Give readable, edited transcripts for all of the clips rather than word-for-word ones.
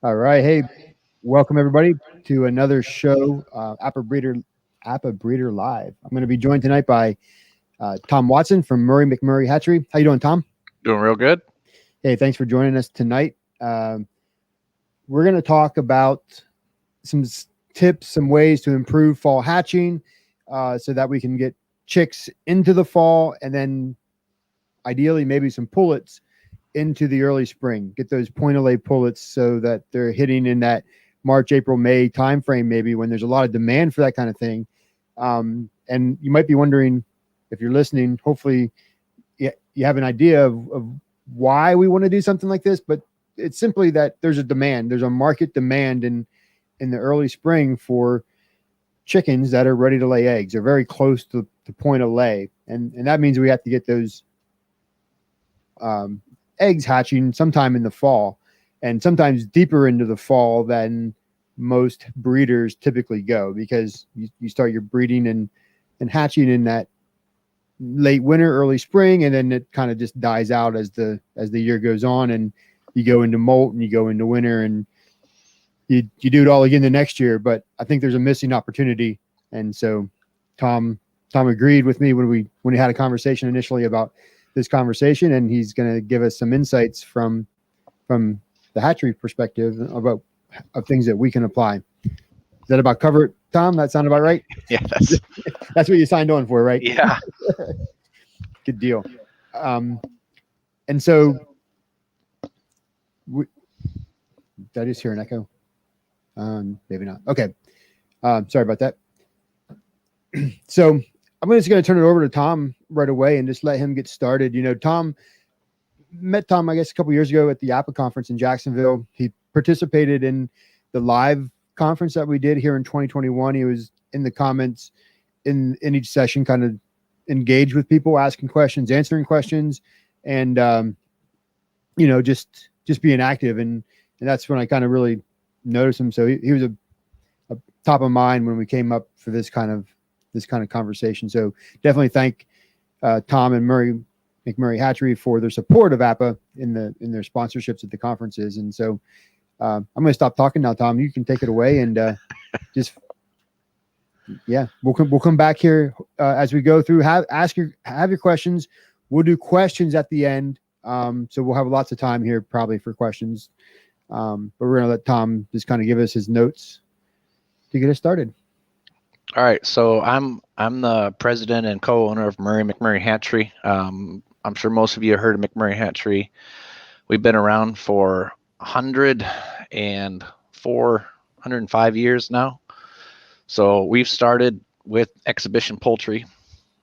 All right. Hey, welcome everybody to another show, APPA Breeder Live. I'm going to be joined tonight by Tom Watson from Murray McMurray Hatchery. How you doing, Tom? Doing real good. Hey, thanks for joining us tonight. We're going to talk about some tips, some ways to improve fall hatching, so that we can get chicks into the fall, and then ideally maybe some pullets into the early spring. Get those point of lay pullets so that they're hitting in that March, April, May timeframe, maybe when there's a lot of demand for that kind of thing. And you might be wondering, if you're listening, hopefully you have an idea of why we want to do something like this, but it's simply that there's a demand. There's a market demand in the early spring for chickens that are ready to lay eggs. They're very close to the point of lay. And that means we have to get those eggs hatching sometime in the fall, and sometimes deeper into the fall than most breeders typically go, because you start your breeding and hatching in that late winter, early spring, and then it kind of just dies out as the year goes on, and you go into molt and you go into winter, and you do it all again the next year. But I think there's a missing opportunity, and so Tom agreed with me when we had a conversation initially about this conversation, and he's going to give us some insights from the hatchery perspective of things that we can apply. Is that about cover it, Tom? That sound about right? Yeah, that's what you signed on for, right? Yeah. Good deal. And so did I just hear an echo? Maybe not. Okay. Sorry about that. So I'm just going to turn it over to Tom right away and just let him get started. You know, met Tom, I guess, a couple years ago at the APPA conference in Jacksonville. He participated in the live conference that we did here in 2021. He was in the comments in each session, kind of engaged with people, asking questions, answering questions, and, just being active. And that's when I kind of really noticed him. So he was a top of mind when we came up for this kind of conversation. So definitely thank Tom and Murray McMurray Hatchery for their support of APPA in their sponsorships at the conferences. And so I'm going to stop talking now, Tom. You can take it away, and we'll come back here as we go through. Have your questions. We'll do questions at the end, so we'll have lots of time here probably for questions. But we're going to let Tom just kind of give us his notes to get us started. All right, so I'm the president and co-owner of Murray McMurray Hatchery. I'm sure most of you have heard of McMurray Hatchery. We've been around for 105 years now. So we've started with exhibition poultry,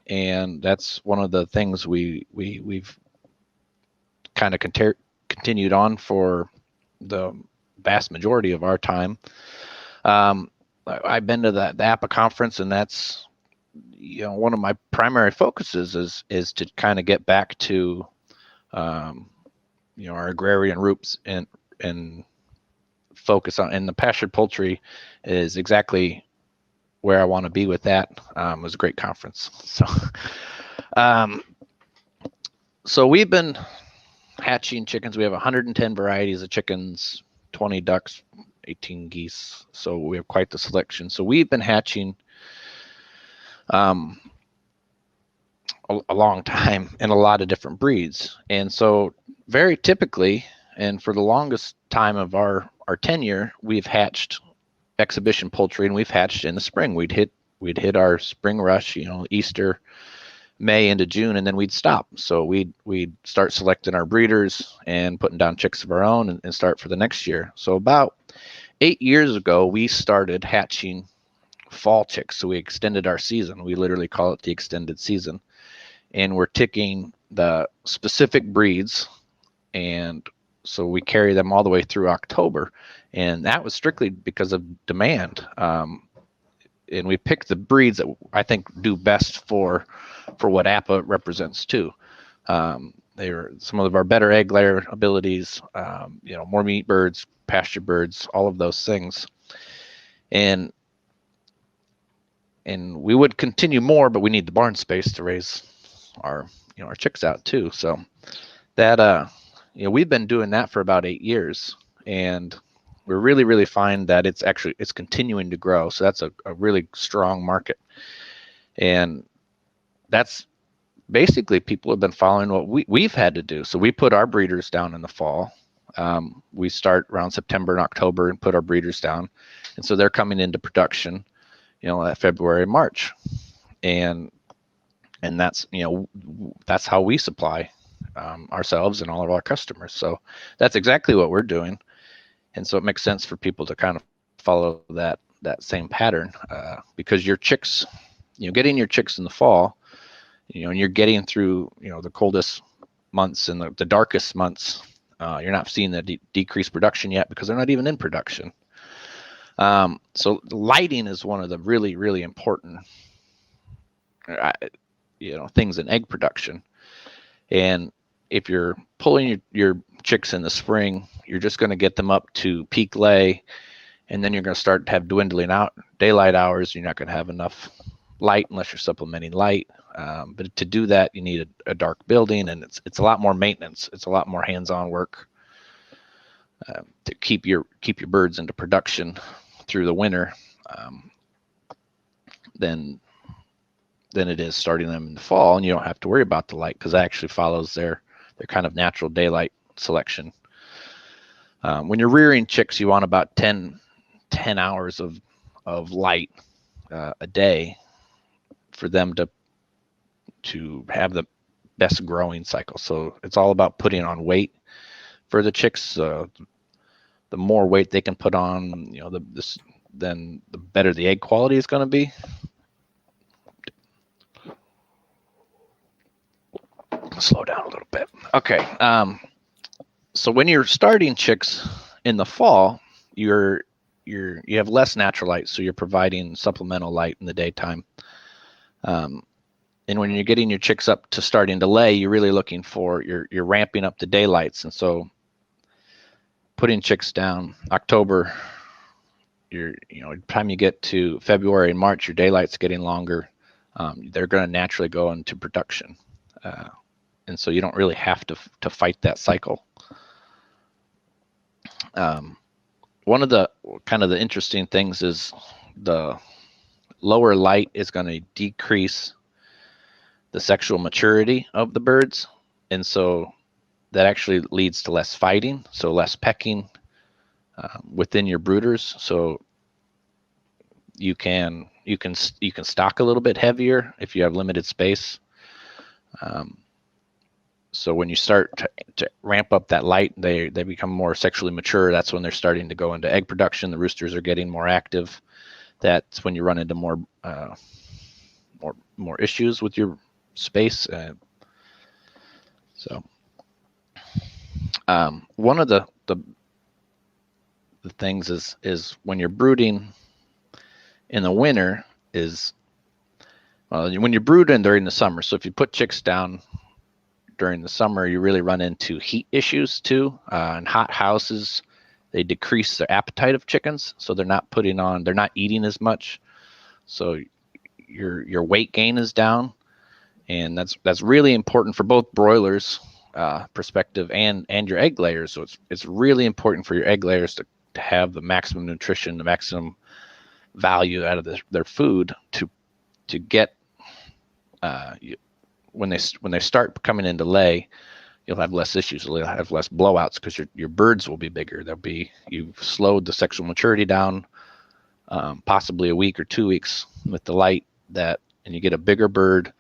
and that's one of the things we've kind of continued on for the vast majority of our time. I've been to the APPA conference, and that's, one of my primary focuses is to kind of get back to, our agrarian roots and focus on, and the pastured poultry is exactly where I want to be with that. It was a great conference. So we've been hatching chickens. We have 110 varieties of chickens, 20 ducks, 18 geese, so we have quite the selection. So we've been hatching a long time in a lot of different breeds. And so very typically, and for the longest time of our tenure, we've hatched exhibition poultry, and we've hatched in the spring. We'd hit our spring rush, Easter, May into June, and then we'd stop. So we'd start selecting our breeders and putting down chicks of our own and start for the next year. So about 8 years ago, we started hatching fall chicks. So we extended our season. We literally call it the extended season. And we're ticking the specific breeds. And so we carry them all the way through October. And that was strictly because of demand. And we picked the breeds that I think do best for what APPA represents too. They were some of our better egg layer abilities, more meat birds, pasture birds, all of those things. And we would continue more, but we need the barn space to raise our chicks out too. So that we've been doing that for about 8 years, and we're really find that it's continuing to grow. So that's a really strong market. And that's basically, people have been following what we've had to do. So we put our breeders down in the fall. We start around September and October and put our breeders down. And so they're coming into production, at February, March. And that's, that's how we supply ourselves and all of our customers. So that's exactly what we're doing. And so it makes sense for people to kind of follow that same pattern, because your chicks, getting your chicks in the fall, and you're getting through, the coldest months and the darkest months, you're not seeing the decreased production yet because they're not even in production. So lighting is one of the really important, things in egg production. And if you're pulling your chicks in the spring, you're just going to get them up to peak lay, and then you're going to start to have dwindling out daylight hours. You're not going to have enough light unless you're supplementing light. But to do that, you need a dark building, and it's a lot more maintenance. It's a lot more hands-on work to keep your birds into production through the winter than it is starting them in the fall. And you don't have to worry about the light because that actually follows their kind of natural daylight selection. When you're rearing chicks, you want about 10 hours of light a day for them to have the best growing cycle. So it's all about putting on weight for the chicks. The more weight they can put on, then the better the egg quality is going to be. Slow down a little bit. Okay. So when you're starting chicks in the fall, you have less natural light, so you're providing supplemental light in the daytime. And when you're getting your chicks up to starting to lay, you're really looking for you're ramping up the daylights. And so putting chicks down October, by the time you get to February and March, your daylight's getting longer. They're going to naturally go into production. And so you don't really have to fight that cycle. One of the kind of the interesting things is the lower light is going to decrease the sexual maturity of the birds. And so that actually leads to less fighting, so less pecking within your brooders. So you can stock a little bit heavier if you have limited space. So when you start to ramp up that light, they become more sexually mature. That's when they're starting to go into egg production. The roosters are getting more active. That's when you run into more issues with your space. So one of the things is when you're brooding in the winter is when you're brooding during the summer. So if you put chicks down during the summer, you really run into heat issues too. In hot houses, they decrease the appetite of chickens, so they're not eating as much. So your weight gain is down, and that's really important for both broilers perspective and your egg layers. So it's really important for your egg layers to have the maximum nutrition, the maximum value out of their food to get when they start coming into lay, you'll have less issues. You'll have less blowouts because your birds will be bigger. You've slowed the sexual maturity down, possibly a week or 2 weeks with the light and you get a bigger bird.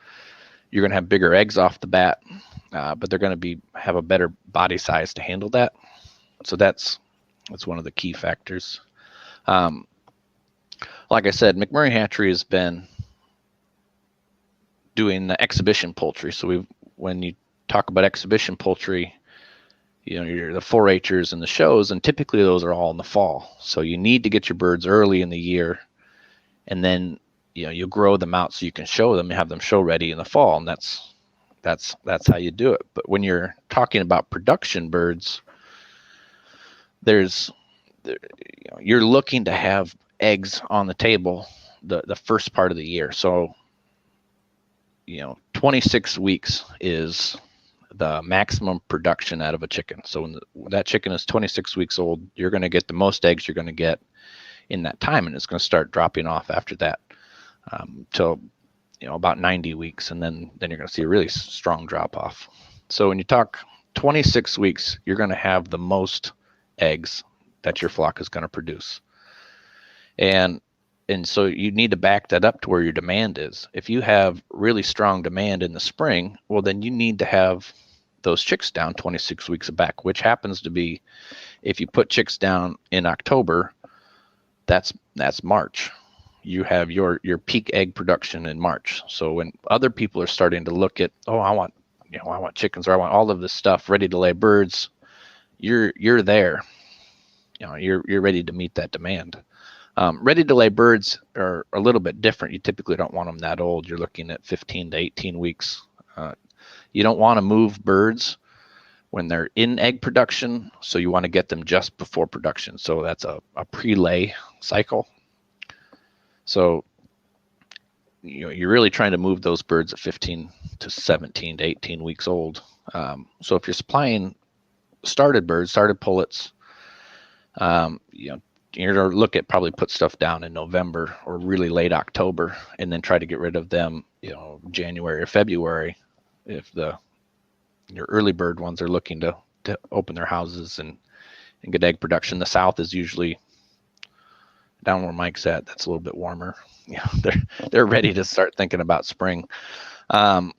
You're going to have bigger eggs off the bat, but they're going to have a better body size to handle that. So that's one of the key factors. Like I said, McMurray Hatchery has been doing the exhibition poultry. So when you talk about exhibition poultry, you're the 4-H'ers and the shows, and typically those are all in the fall. So you need to get your birds early in the year, and then you grow them out so you can show them, have them show ready in the fall, and that's how you do it. But when you're talking about production birds, you're looking to have eggs on the table the first part of the year. So 26 weeks is the maximum production out of a chicken. So when that chicken is 26 weeks old, you're going to get the most eggs you're going to get in that time, and it's going to start dropping off after that till about 90 weeks, and then you're going to see a really strong drop off. So when you talk 26 weeks, you're going to have the most eggs that your flock is going to produce. And so you need to back that up to where your demand is. If you have really strong demand in the spring, well, then you need to have those chicks down 26 weeks back, which happens to be, if you put chicks down in October, that's March. You have your peak egg production in March. So when other people are starting to look at, oh, I want chickens, or I want all of this stuff ready to lay birds, you're there. You're ready to meet that demand. Ready to lay birds are a little bit different. You typically don't want them that old. You're looking at 15 to 18 weeks. You don't want to move birds when they're in egg production, so you want to get them just before production. So that's a pre-lay cycle. So you're really trying to move those birds at 15 to 17 to 18 weeks old. So if you're supplying started birds, started pullets, you're going to look at probably put stuff down in November or really late October, and then try to get rid of them, January or February, if your early bird ones are looking to open their houses and get egg production. The South is usually down where Mike's at. That's a little bit warmer. They're ready to start thinking about spring. And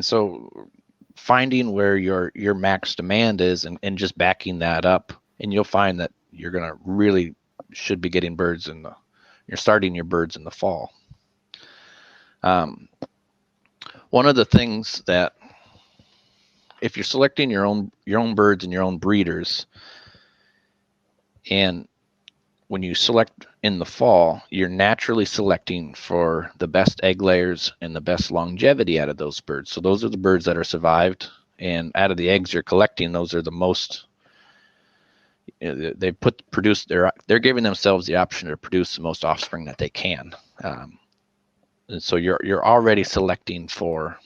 so finding where your max demand is and just backing that up, and you'll find that you're going to really should be getting birds you're starting your birds in the fall. One of the things that, if you're selecting your own birds and your own breeders, and when you select in the fall, you're naturally selecting for the best egg layers and the best longevity out of those birds. So those are the birds that are survived, and out of the eggs you're collecting, those are the most. They're giving themselves the option to produce the most offspring that they can, and so you're already selecting for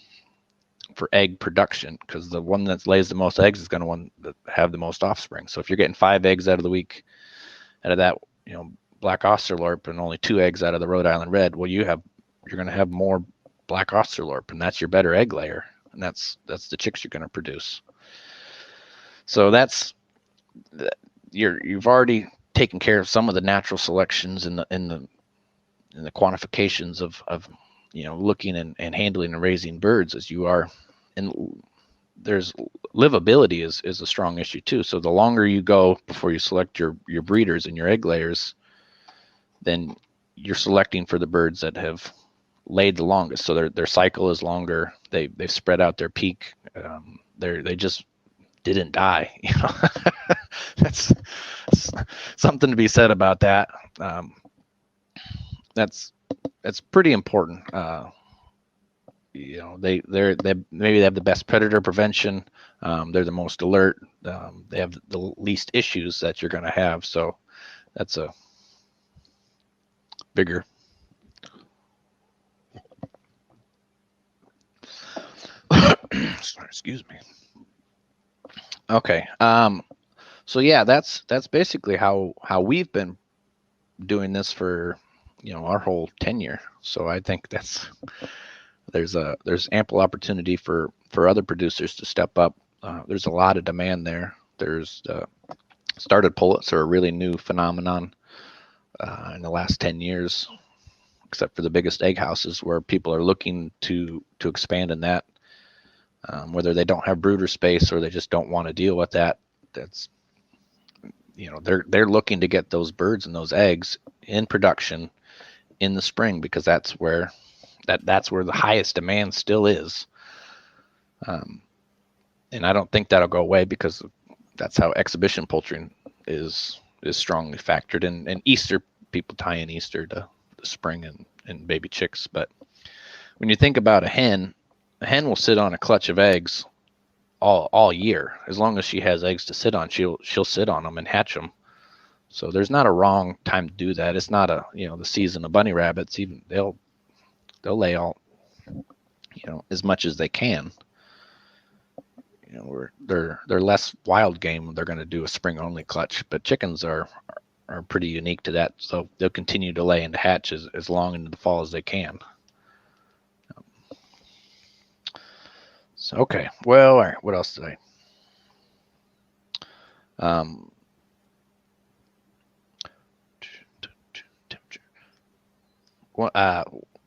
egg production, because the one that lays the most eggs is going to have the most offspring. So if you're getting 5 eggs out of the week out of that black Australorp and only 2 eggs out of the Rhode Island Red, well, you're going to have more black Australorp, and that's your better egg layer, and that's the chicks you're going to produce. So you've already taken care of some of the natural selections in the quantifications of looking and handling and raising birds as you are. And there's livability is a strong issue too. So the longer you go before you select your breeders and your egg layers, then you're selecting for the birds that have laid the longest. So their cycle is longer. They've spread out their peak. They just didn't die. That's something to be said about that. That's pretty important. They maybe they have the best predator prevention. They're the most alert. They have the least issues that you're going to have. So that's a bigger. Excuse me. Okay. So yeah, that's basically how we've been doing this for our whole tenure. So I think there's ample opportunity for other producers to step up. There's a lot of demand there. There's started pullets are a really new phenomenon in the last 10 years, except for the biggest egg houses, where people are looking to expand in that, whether they don't have brooder space or they just don't want to deal with that. That's they're looking to get those birds and those eggs in production in the spring, because that's where the highest demand still is. And I don't think that'll go away, because that's how exhibition poultry is strongly factored in. And Easter, people tie in Easter to the spring and baby chicks. But when you think about a hen will sit on a clutch of eggs all year. As long as she has eggs to sit on, she'll sit on them and hatch them. So there's not a wrong time to do that. It's not the season of bunny rabbits. Even they'll lay all as much as they can. they're less wild game. They're going to do a spring only clutch, but chickens are pretty unique to that. So they'll continue to lay and hatch as long into the fall as they can. So, okay. Well, all right. What else did I?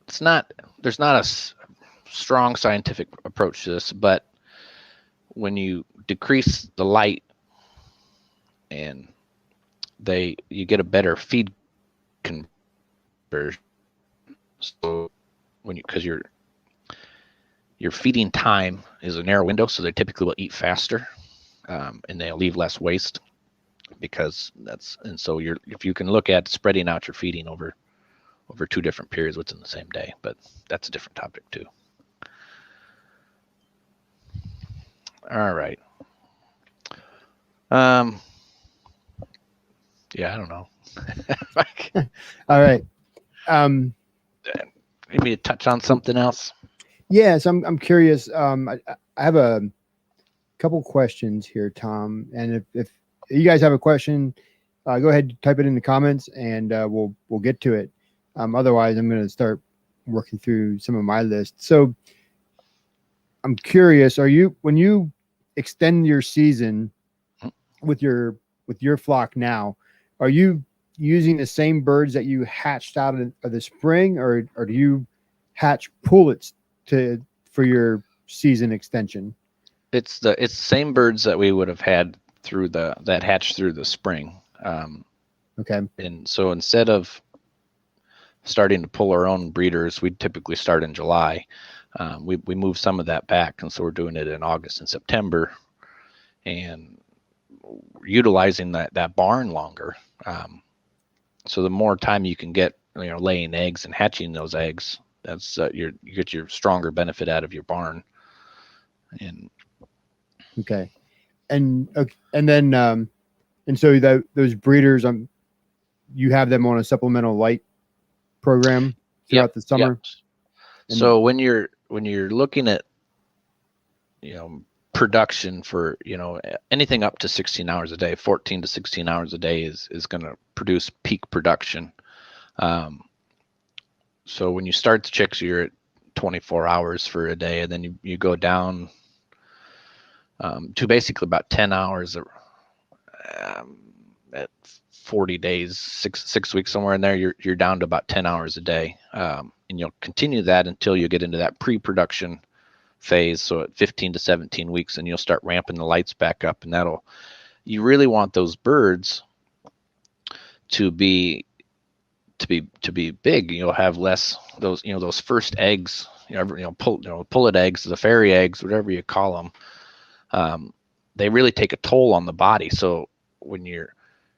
It's not. There's not a strong scientific approach to this, but when you decrease the light, and you get a better feed conversion. So because your feeding time is a narrow window, so they typically will eat faster, and they'll leave less waste because so if you can look at spreading out your feeding over 2 different periods within the same day, but that's a different topic too. All right. Yeah, I don't know. All right. Maybe to touch on something else. Yes, I'm curious. I have a couple questions here, Tom, and if you guys have a question, go ahead and type it in the comments, and we'll get to it. Otherwise, I'm going to start working through some of my list. So, I'm curious: when you extend your season with your flock now, are you using the same birds that you hatched out of the spring, or do you hatch pullets for your season extension? It's the same birds that we would have had that hatched through the spring. Okay. And so instead of starting to pull our own breeders, we typically start in July. We move some of that back, and so we're doing it in August and September, and utilizing that barn longer. So the more time you can get, laying eggs and hatching those eggs, that's you get your stronger benefit out of your barn. And okay, and then and so those breeders, you have them on a supplemental light program throughout the summer. Yep. So when you're looking at production for anything up to 16 hours a day, 14 to 16 hours a day is going to produce peak production. So when you start the chicks, you're at 24 hours for a day, and then you go down to basically about 10 hours at 40 days, six weeks, somewhere in there. You're down to about 10 hours a day, and you'll continue that until you get into that pre-production phase. So at 15 to 17 weeks, and you'll start ramping the lights back up, and you really want those birds to be big. You'll have less those first eggs, pullet eggs, the fairy eggs, whatever you call them. They really take a toll on the body. So when you're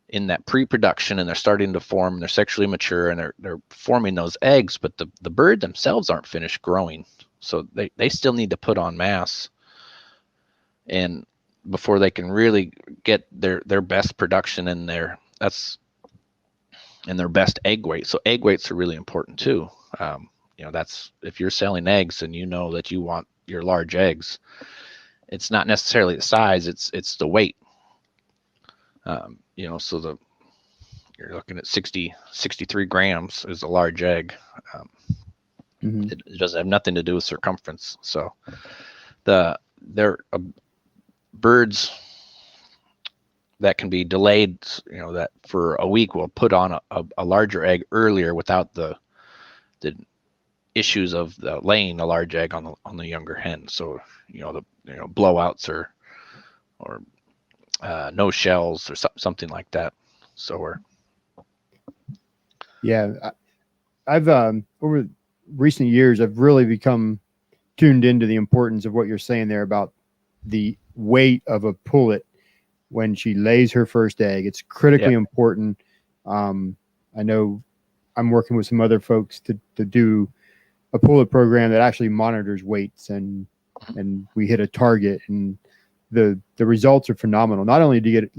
in that pre-production and they're starting to form, they're sexually mature, and they're forming those eggs, but the bird themselves aren't finished growing. So they still need to put on mass, and before they can really get their best production in their best egg weight. So egg weights are really important too. That's if you're selling eggs and that you want your large eggs, it's not necessarily the size, it's the weight. So you're looking at 63 grams is a large egg. It doesn't have nothing to do with circumference. So they're birds that can be delayed, that for a week will put on a larger egg earlier without the issues of laying a large egg on the younger hen. So the blowouts or no shells or something like that. So I've over recent years, I've really become tuned into the importance of what you're saying there about the weight of a pullet when she lays her first egg. It's critically important. I know I'm working with some other folks to do a pullet program that actually monitors weights, and we hit a target, and the results are phenomenal. Not only do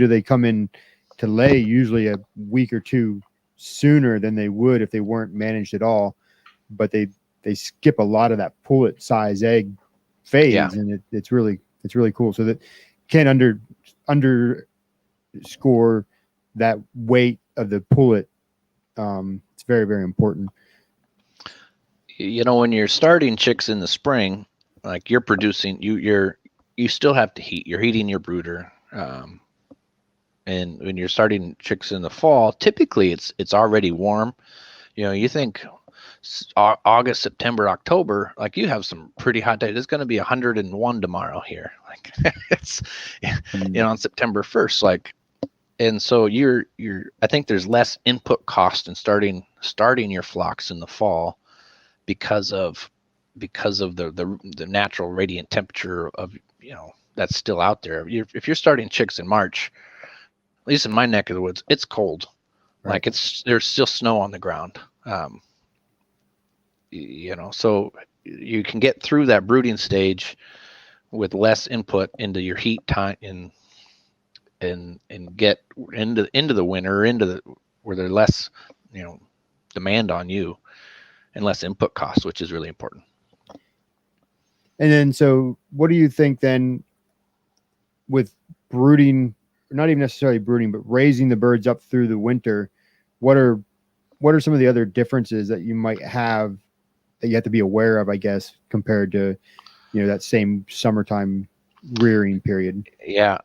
they come in to lay usually a week or two sooner than they would if they weren't managed at all, but they skip a lot of that pullet size egg phase, and it's really cool. So that can't underscore that weight of the pullet. It's very, very important. When you're starting chicks in the spring, like you're producing, you still have to heat. You're heating your brooder. And when you're starting chicks in the fall, typically it's already warm. You think August, September, October, like you have some pretty hot days. It's going to be 101 tomorrow here. Like it's, on September 1st, like, and so I think there's less input cost in starting your flocks in the fall because of the natural radiant temperature of, that's still out there. If you're starting chicks in March, at least in my neck of the woods, it's cold. Right. Like there's still snow on the ground. So you can get through that brooding stage with less input into your heat time and get into the winter, where there's less, demand on you and less input costs, which is really important. And then, so what do you think then with brooding, not even necessarily brooding, but raising the birds up through the winter? What are some of the other differences that you might have that you have to be aware of, I guess, compared to, that same summertime rearing period? Yeah.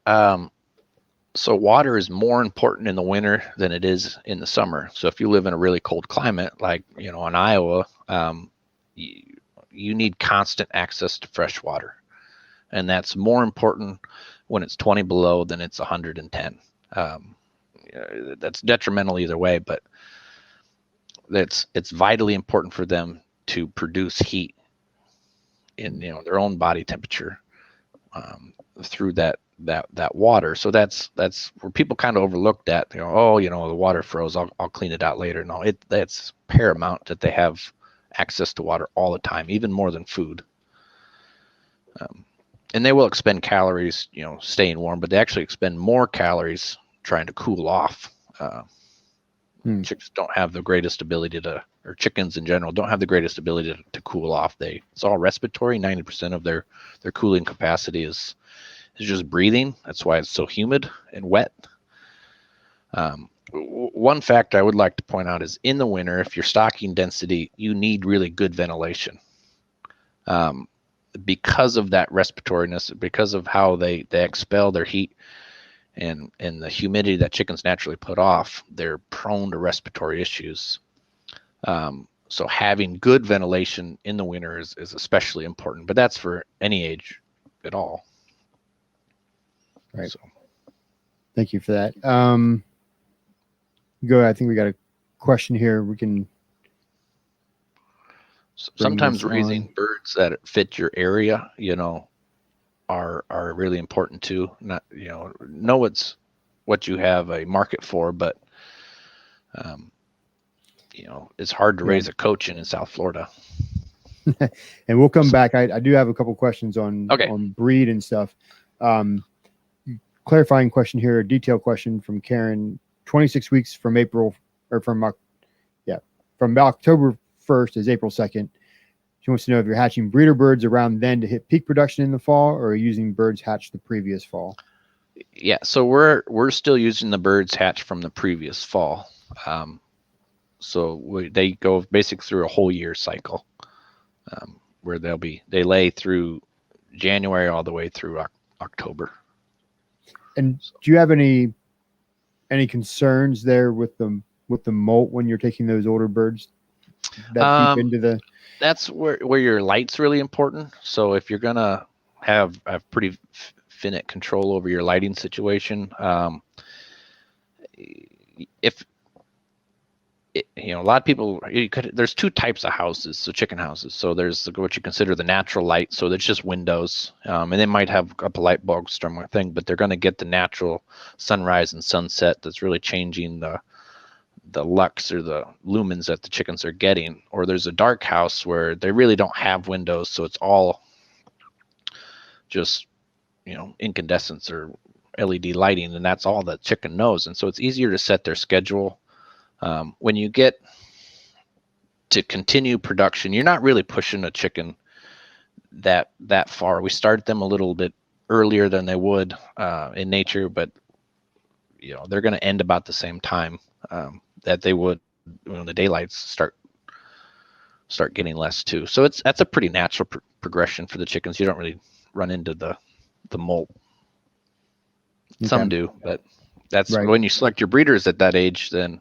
So water is more important in the winter than it is in the summer. So if you live in a really cold climate, like, in Iowa, you need constant access to fresh water. And that's more important when it's 20 below than it's 110. That's detrimental either way, but it's vitally important for them to produce heat in, their own body temperature, through that water. So that's where people kind of overlook that. The water froze, I'll clean it out later. No, that's paramount that they have access to water all the time, even more than food. And they will expend calories, staying warm, but they actually expend more calories trying to cool off. Chicks don't have the greatest ability or chickens in general don't have the greatest ability to cool off. It's all respiratory. 90% of their cooling capacity is just breathing. That's why it's so humid and wet. One fact I would like to point out is in the winter, if you're stocking density, you need really good ventilation. Because of that respiratoriness, because of how they expel their heat and the humidity that chickens naturally put off, they're prone to respiratory issues. So having good ventilation in the winter is especially important, but that's for any age at all. Right. So. Thank you for that. Go. I think we got a question here. We can. Sometimes raising birds that fit your area, are really important too. Not, know what you have a market for, but it's hard to raise a cochin in South Florida. And we'll come back. I do have a couple questions on breed and stuff. Clarifying question here, a detailed question from Karen. 26 weeks from from October 1st is April 2nd. She wants to know if you're hatching breeder birds around then to hit peak production in the fall, or are you using birds hatched the previous fall? Yeah, so we're still using the birds hatched from the previous fall. So they go basically through a whole year cycle, where they lay through January all the way through October. And do you have any concerns there with the molt when you're taking those older birds that deep into the? That's where your light's really important. So if you're gonna have pretty finite control over your lighting situation, a lot of people, there's two types of houses, so chicken houses. So there's what you consider the natural light, so there's just windows, and they might have a couple light bulbs or thing, but they're going to get the natural sunrise and sunset that's really changing the lux or the lumens that the chickens are getting. Or there's a dark house where they really don't have windows, so it's all just incandescence or LED lighting, and that's all the chicken knows. And so it's easier to set their schedule. When you get to continue production, you're not really pushing a chicken that far. We start them a little bit earlier than they would in nature, but they're going to end about the same time that they would when the daylights start getting less too. So that's a pretty natural progression for the chickens. You don't really run into the molt. Okay. Some do, but that's right. When you select your breeders at that age, then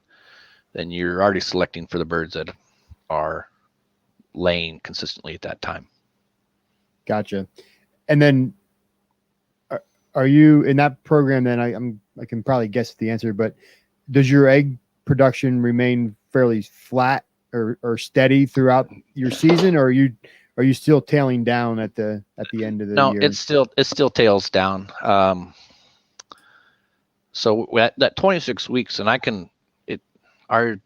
you're already selecting for the birds that are laying consistently at that time. Gotcha. And then are you in that program? Then I can probably guess the answer, but does your egg production remain fairly flat or steady throughout your season, or are you still tailing down at the end of the year? No, it still tails down. So at that 26 weeks, and our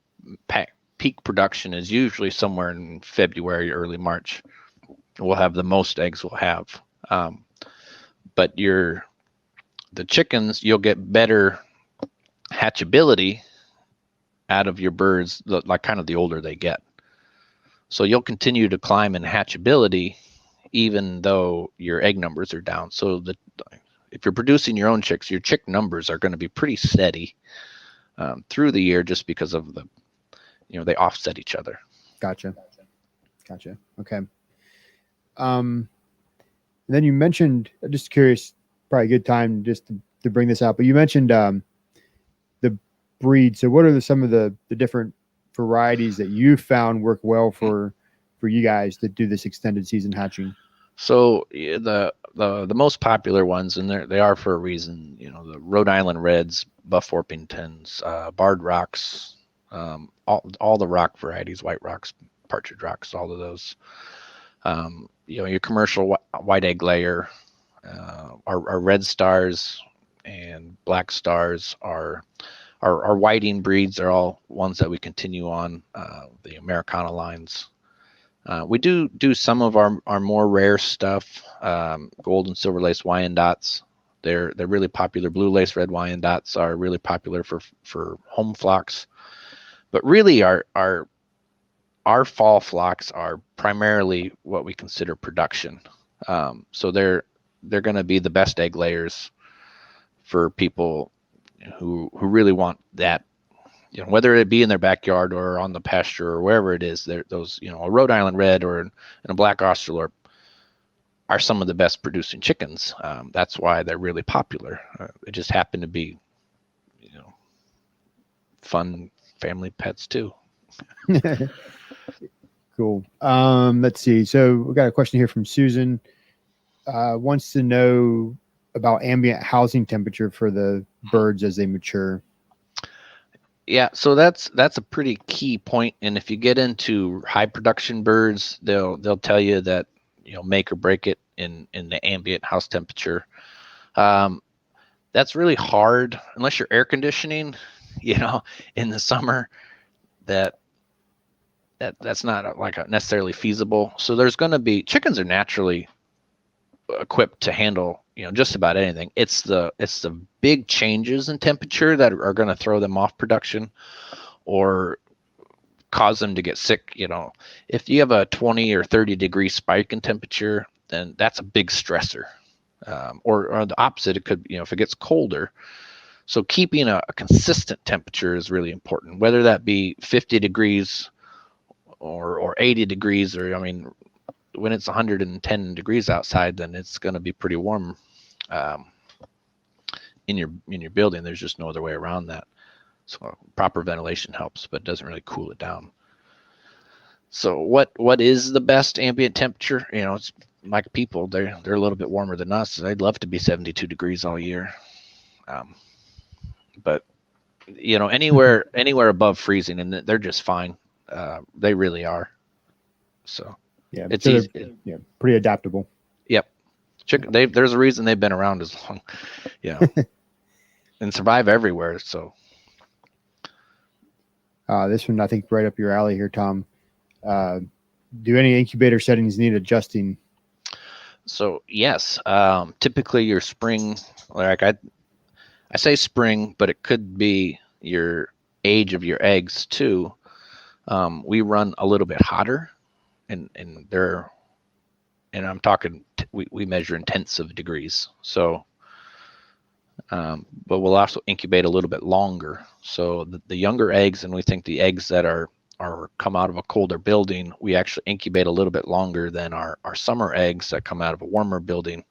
peak production is usually somewhere in February, early March. We'll have the most eggs we'll have. But the chickens, you'll get better hatchability out of your birds, like kind of the older they get. So you'll continue to climb in hatchability, even though your egg numbers are down. So if you're producing your own chicks, your chick numbers are going to be pretty steady through the year, just because of they offset each other. Gotcha. Okay. Then you mentioned, just curious, probably a good time just to bring this out, but you mentioned the breed. So what are some of the different varieties that you found work well for you guys that do this extended season hatching? So the most popular ones, and they are for a reason, the Rhode Island Reds, Buff Orpingtons, Barred Rocks, all the rock varieties, White Rocks, Partridge Rocks, all of those. Your commercial white egg layer, our Red Stars and Black Stars are our whiting breeds. Are all ones that we continue on, the Americana lines. We do some of our more rare stuff, gold and silver lace Wyandottes. They're really popular. Blue lace red Wyandottes are really popular for home flocks. But really our fall flocks are primarily what we consider production. So they're going to be the best egg layers for people who really want that, whether it be in their backyard or on the pasture or wherever it is. Those, a Rhode Island Red or a Black Australorp are some of the best producing chickens. That's why they're really popular. They just happen to be, fun family pets too. Cool. Let's see. So we got a question here from Susan. Wants to know about ambient housing temperature for the birds as they mature. Yeah, so that's a pretty key point. And if you get into high production birds, they'll tell you that make or break it in the ambient house temperature. That's really hard unless you're air conditioning, in the summer. That's not necessarily feasible. So there's going to be, chickens are naturally equipped to handle just about anything. It's the big changes in temperature that are going to throw them off production or cause them to get sick. If you have a 20 or 30 degree spike in temperature, then that's a big stressor. Or the opposite, it could, if it gets colder. So keeping a consistent temperature is really important, whether that be 50 degrees or 80 degrees, or when it's 110 degrees outside, then it's going to be pretty warm in your building. There's just no other way around that. So proper ventilation helps, but it doesn't really cool it down. So what is the best ambient temperature? It's like people, they're a little bit warmer than us. I'd love to be 72 degrees all year. But anywhere above freezing, and they're just fine. They really are. So yeah, it's easy. Yeah, pretty adaptable. Yep. There's a reason they've been around as long, and survive everywhere. So this one, I think, right up your alley here, Tom. Do any incubator settings need adjusting? So yes, typically your spring, like I say spring, but it could be your age of your eggs too. We run a little bit hotter, and they're and I'm talking, we measure in tenths of degrees. So, but we'll also incubate a little bit longer. So the younger eggs, and we think the eggs that are come out of a colder building, we actually incubate a little bit longer than our summer eggs that come out of a warmer building.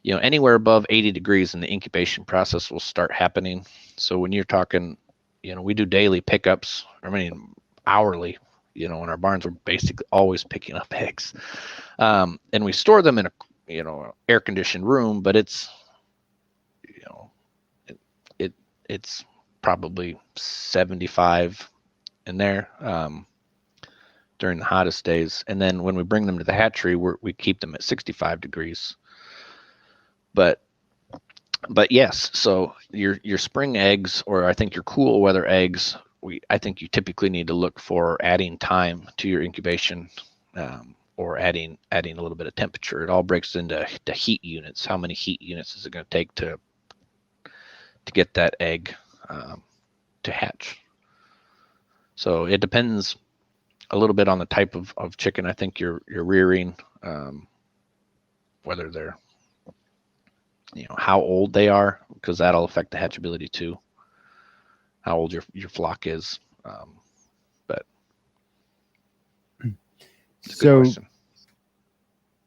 You know, anywhere above 80 degrees in the incubation process will start happening. So when you're talking, you know, we do daily pickups, I mean, hourly, you know, in our barns, we're basically always picking up eggs. And we store them in a, you know, air conditioned room, but it's, you know, it's probably 75 in there during the hottest days. And then when we bring them to the hatchery, we keep them at 65 degrees. But yes, so your spring eggs, or I think your cool weather eggs, I think you typically need to look for adding time to your incubation, or adding a little bit of temperature. It all breaks into the heat units. How many heat units is it going to take to get that egg to hatch? So it depends a little bit on the type of chicken I think you're rearing, whether they're, you know, how old they are, because that'll affect the hatchability too. How old your flock is, but so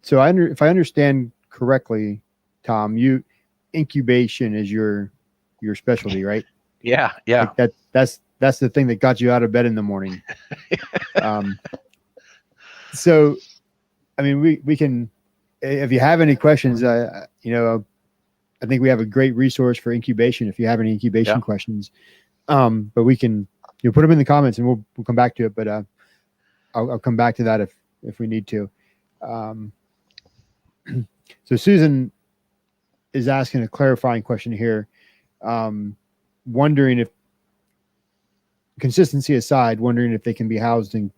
if I understand correctly, Tom, incubation is your specialty, right? Yeah. Like that's the thing that got you out of bed in the morning. So, I mean, we can, if you have any questions, you know, I think we have a great resource for incubation if you have any incubation questions. But we can, you know, put them in the comments and we'll come back to it. But I'll come back to that if we need to. So Susan is asking a clarifying question here, wondering if, consistency aside, wondering if they can be housed in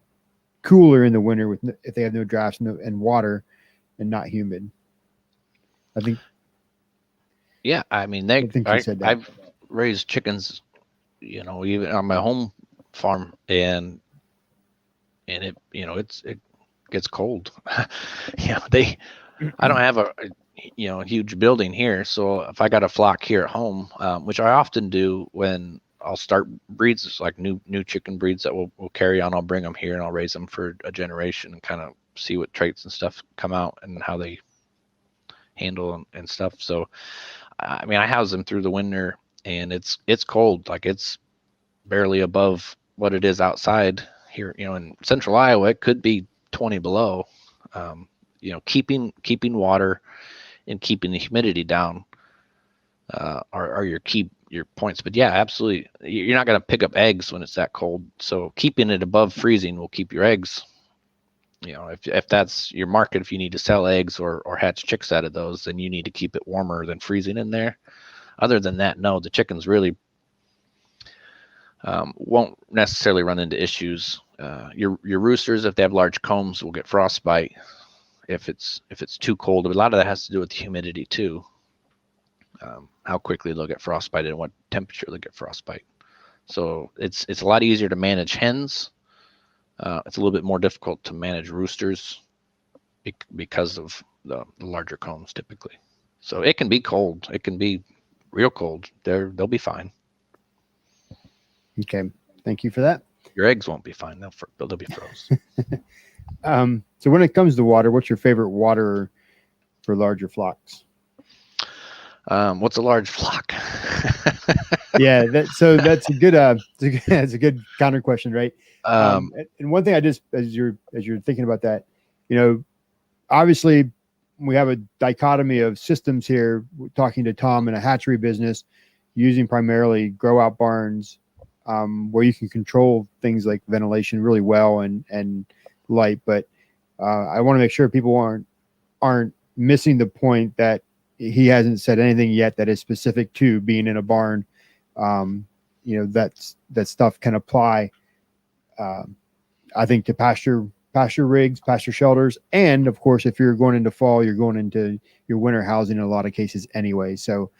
cooler in the winter if they have no drafts and water and not humid. I think. Yeah, I mean, I've raised chickens, you know, even on my home farm, and it, you know, it gets cold. You know, I don't have a you know, huge building here, so if I got a flock here at home, which I often do when I'll start breeds, like new chicken breeds that we'll carry on, I'll bring them here and I'll raise them for a generation and kind of see what traits and stuff come out and how they handle and stuff. So I mean, I house them through the winter, and it's cold. Like, it's barely above what it is outside here. You know, in central Iowa, it could be 20 below. You know, keeping water and keeping the humidity down are your points. But yeah, absolutely, you're not going to pick up eggs when it's that cold. So keeping it above freezing will keep your eggs. You know, if that's your market, if you need to sell eggs or hatch chicks out of those, then you need to keep it warmer than freezing in there. Other than that, no, the chickens really won't necessarily run into issues. Your roosters, if they have large combs, will get frostbite if it's too cold. A lot of that has to do with the humidity too. How quickly they'll get frostbite and what temperature they'll get frostbite. So it's a lot easier to manage hens. It's a little bit more difficult to manage roosters because of the larger combs typically. So it can be cold. It can be real cold. They'll be fine. Okay, thank you for that. Your eggs won't be fine. They'll be frozen. So when it comes to water, what's your favorite water for larger flocks? What's a large flock? Yeah, that's a good it's a good counter question, right? And one thing, as you're thinking about that, you know, obviously we have a dichotomy of systems here. We're talking to Tom in a hatchery business, using primarily grow out barns, where you can control things like ventilation really well and light. But I want to make sure people aren't missing the point that he hasn't said anything yet that is specific to being in a barn. You know, that stuff can apply, I think, to pasture rigs, pasture shelters, and of course, if you're going into fall, you're going into your winter housing in a lot of cases anyway. So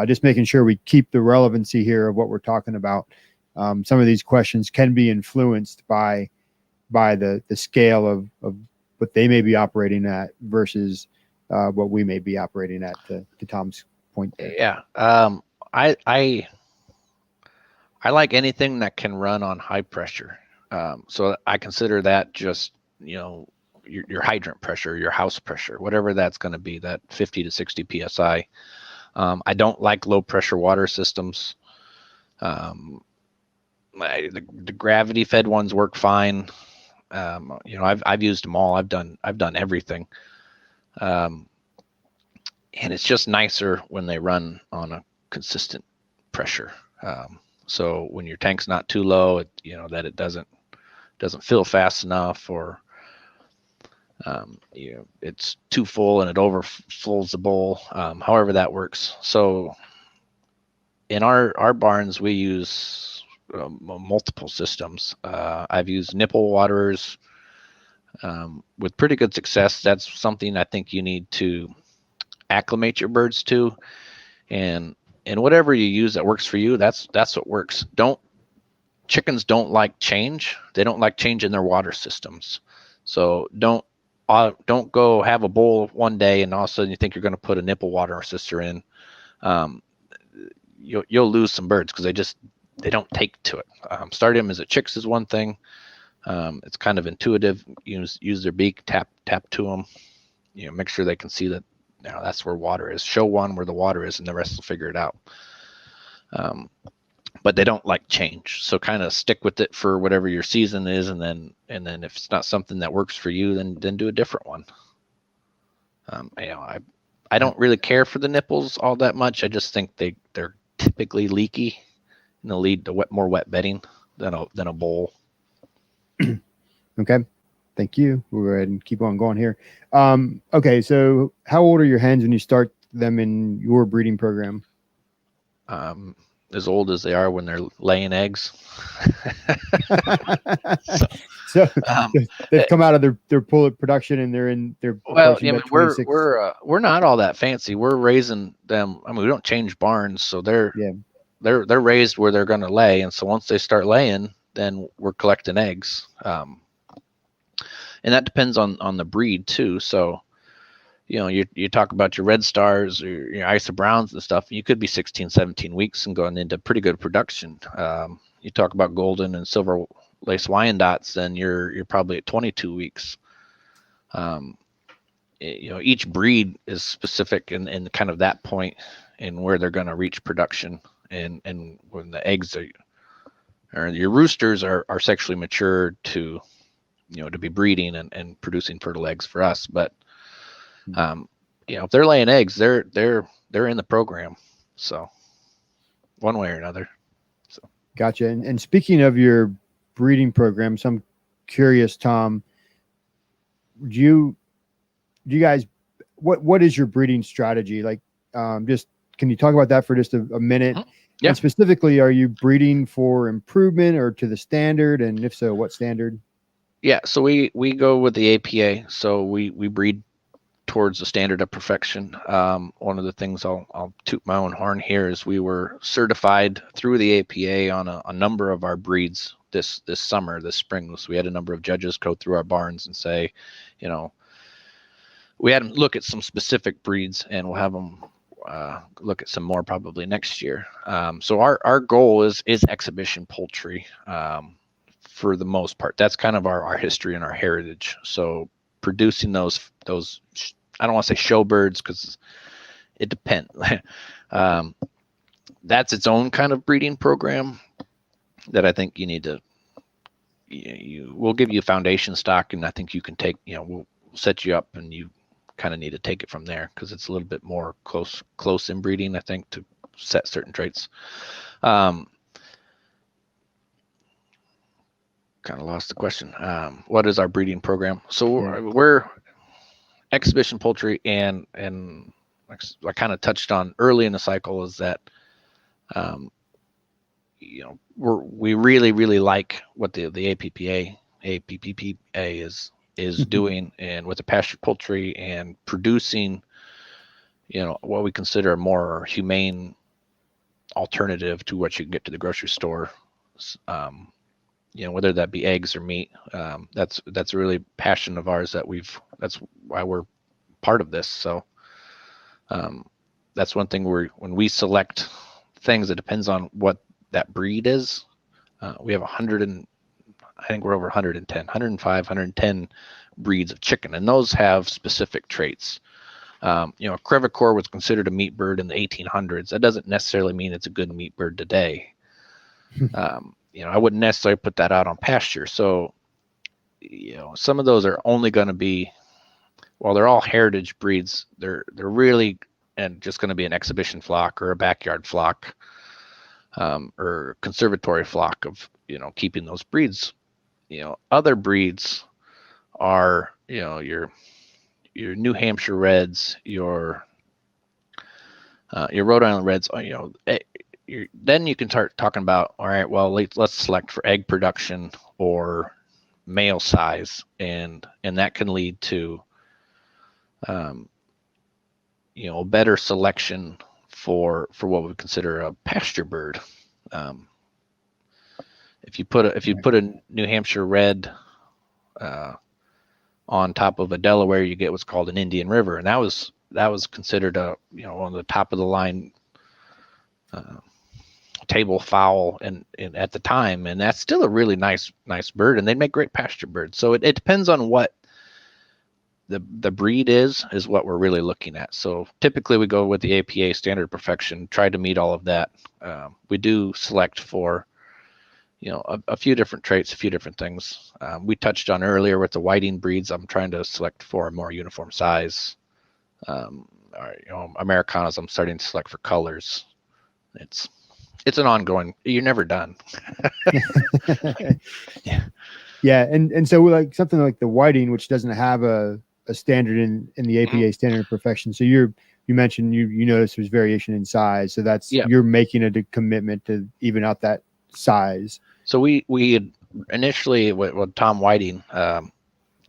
just making sure we keep the relevancy here of what we're talking about. Some of these questions can be influenced by the scale of what they may be operating at versus what we may be operating at, to Tom's point there. Yeah. I like anything that can run on high pressure. So I consider that just, your hydrant pressure, your house pressure, whatever that's going to be, that 50 to 60 PSI. I don't like low pressure water systems. The gravity fed ones work fine. I've used them all. I've done everything. And it's just nicer when they run on a consistent pressure. So when your tank's not too low, that it doesn't fill fast enough, or it's too full and it overflows the bowl. However that works. So in our barns, we use multiple systems. I've used nipple waterers with pretty good success. That's something I think you need to acclimate your birds to, and whatever you use that works for you, that's what works. Chickens don't like change. They don't like change in their water systems. So don't go have a bowl one day and all of a sudden you think you're going to put a nipple water sister in. You'll lose some birds because they don't take to it. Starting them as a chicks is one thing. It's kind of intuitive. Use their beak, tap to them. Make sure they can see that that's where water is. Show one where the water is, and the rest will figure it out. But they don't like change, so kind of stick with it for whatever your season is, and then if it's not something that works for you, then do a different one. I don't really care for the nipples all that much. I just think they're typically leaky, and they'll lead to more wet bedding than a bowl. Okay. Thank you. We'll go ahead and keep on going here. Okay. So how old are your hens when you start them in your breeding program? As old as they are when they're laying eggs. So they've come out of their pullet production and they're we're not all that fancy. We're raising them. I mean, we don't change barns, so they're raised where they're going to lay. And so once they start laying, then we're collecting eggs. And that depends on the breed too. So, you talk about your red stars or your Isa Browns and stuff, you could be 16, 17 weeks and going into pretty good production. You talk about golden and silver lace Wyandottes, then you're probably at 22 weeks. Each breed is specific in kind of that point in where they're going to reach production. And when the eggs or your roosters are sexually matured to be breeding and producing fertile eggs for us. But if they're laying eggs, they're in the program. So one way or another. So gotcha. And speaking of your breeding programs, I'm curious, Tom, do you guys, what is your breeding strategy? Like, just, can you talk about that for just a minute? Yeah. And specifically, are you breeding for improvement or to the standard? And if so, what standard? Yeah. So we go with the APA. So we breed towards the standard of perfection. One of the things I'll toot my own horn here is we were certified through the APA on a number of our breeds this spring. So we had a number of judges go through our barns and say, we had them look at some specific breeds, and we'll have them look at some more probably next year. So our goal is exhibition poultry for the most part. That's kind of our history and our heritage. So producing those I don't want to say show birds because it depends. That's its own kind of breeding program that I think you need to. We'll give you a foundation stock, and I think you can take. We'll set you up, and you kind of need to take it from there because it's a little bit more close in breeding, I think, to set certain traits. Kind of lost the question. What is our breeding program? So we're exhibition poultry, and I kind of touched on early in the cycle is that we really like what the APPPA is doing, and with the pastured poultry and producing what we consider a more humane alternative to what you can get to the grocery store. whether that be eggs or meat. That's a really passion of ours that's why we're part of this. So that's one thing when we select things, it depends on what that breed is. We have I think we're over 105, 110 breeds of chicken, and those have specific traits. A crevicore was considered a meat bird in the 1800s. That doesn't necessarily mean it's a good meat bird today. I wouldn't necessarily put that out on pasture. So, some of those are only going to be, while they're all heritage breeds, they're really and just going to be an exhibition flock or a backyard flock, or conservatory flock of keeping those breeds. Other breeds are your New Hampshire Reds, your Rhode Island Reds. Then you can start talking about, all right, well, let's select for egg production or male size, and that can lead to better selection for what we consider a pasture bird. If you put a New Hampshire Red on top of a Delaware, you get what's called an Indian River, and that was considered one of the top of the line table fowl and at the time, and that's still a really nice bird, and they make great pasture birds. So it depends on what the breed is what we're really looking at. So typically we go with the APA standard perfection, try to meet all of that. We do select for a few different traits, a few different things. We touched on earlier with the whiting breeds, I'm trying to select for a more uniform size. Americanas, I'm starting to select for colors. It's an ongoing, you're never done. Yeah. And so like something like the whiting, which doesn't have a standard in the APA standard of perfection. So you mentioned you noticed there's variation in size. So that's, you're making a commitment to even out that size. So we had initially what Tom Whiting